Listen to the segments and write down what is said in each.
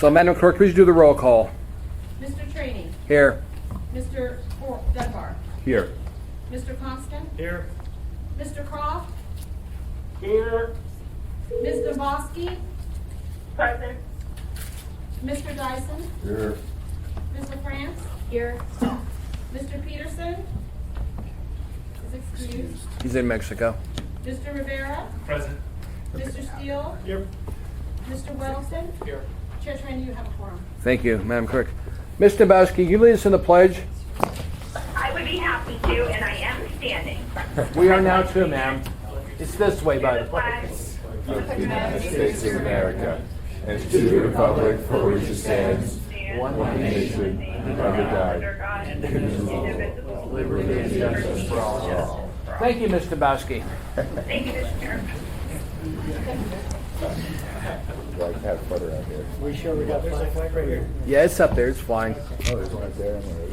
So, Madam Clerk, please do the roll call. Mr. Trainee. Here. Mr. Dunbar. Here. Mr. Constant. Here. Mr. Croft. Here. Ms. Dabowski. Present. Mr. Dyson. Here. Ms. LaFrance. Here. Mr. Peterson is excused. He's in Mexico. Mr. Rivera. Present. Mr. Steele. Here. Mr. Weddleton. Here. Chair Trainee, you have a quorum. Thank you, Madam Clerk. Ms. Dabowski, you lead us in the pledge? I would be happy to, and I am standing. We are now too, ma'am. It's this way, by the way. Flag. Of the United States of America, and to the republic for which it stands, one nation, under God, indivisible, liberty and justice for all. Thank you, Ms. Dabowski. Thank you, Mr. Chair. Like have further out here. We sure we got flag right here? Yeah, it's up there. It's flying. Oh, there's one right there and one right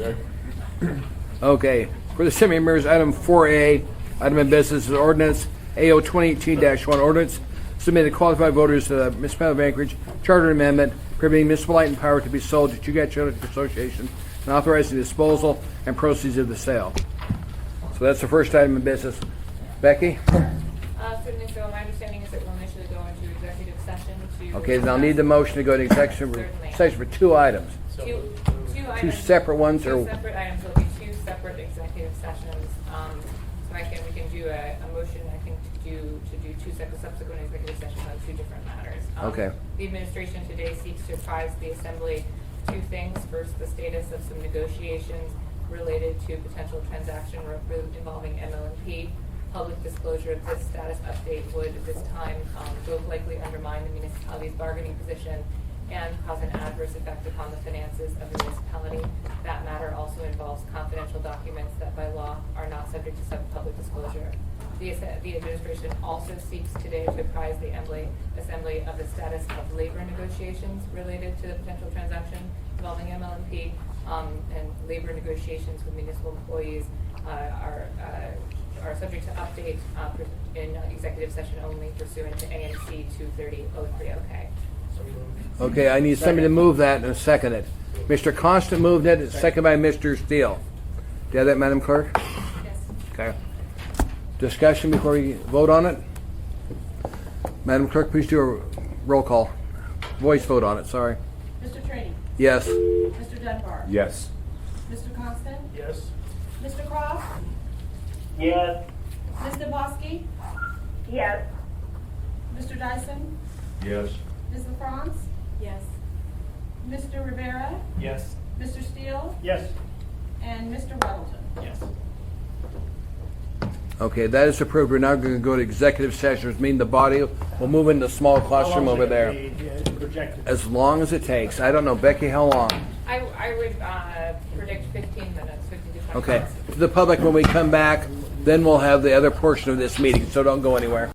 there. Okay. For the Assembly members, item 4A, item of business is ordinance AO 2018-1 ordinance submitted to qualified voters to the Municipality of Anchorage Charter Amendment permitting municipal light and power to be sold to Chugach Electric Association and authorizing the disposal and proceeds of the sale. So that's the first item of business. Becky? Certainly, so my understanding is that we'll initially go into executive session to... Okay, then I'll need the motion to go to executive session for two items. Two Two items. separate ones Two or... separate items, there'll be two separate executive sessions. So we can do a motion, I think, to do two subsequent executive sessions on two different matters. Okay. The administration today seeks to apprise the Assembly two things. First, the status of some negotiations related to potential transaction involving MLMP. Public disclosure of this status update would, at this time, both likely undermine the municipality's bargaining position and cause an adverse effect upon the finances of the municipality. That matter also involves confidential documents that by law are not subject to public disclosure. The administration also seeks today to apprise the Assembly of the status of labor negotiations related to the potential transaction involving MLMP, and labor negotiations with municipal employees are subject to update in executive session only pursuant to AMC 230.03OK. Okay, I need somebody to move that and second it. Mr. Constant moved it, second by Mr. Steele. Do you have that, Madam Clerk? Yes. Okay. Discussion before we vote on it? Madam Clerk, please do a roll call. Voice vote on it, sorry. Mr. Trainee. Yes. Mr. Dunbar. Yes. Mr. Constant. Yes. Mr. Croft. Yes. Ms. Dabowski. Yes. Mr. Dyson. Yes. Ms. LaFrance. Yes. Mr. Rivera. Yes. Mr. Steele. Yes. And Mr. Weddleton. Yes. Okay, that is approved. We're now going to go to executive session, which means the body will move into the small classroom over there. Projected. As long as it takes. I don't know, Becky, how long? I would predict 15 minutes, 15 to 20 Okay. minutes. To the public, when we come back, then we'll have the other portion of this meeting, so don't go anywhere.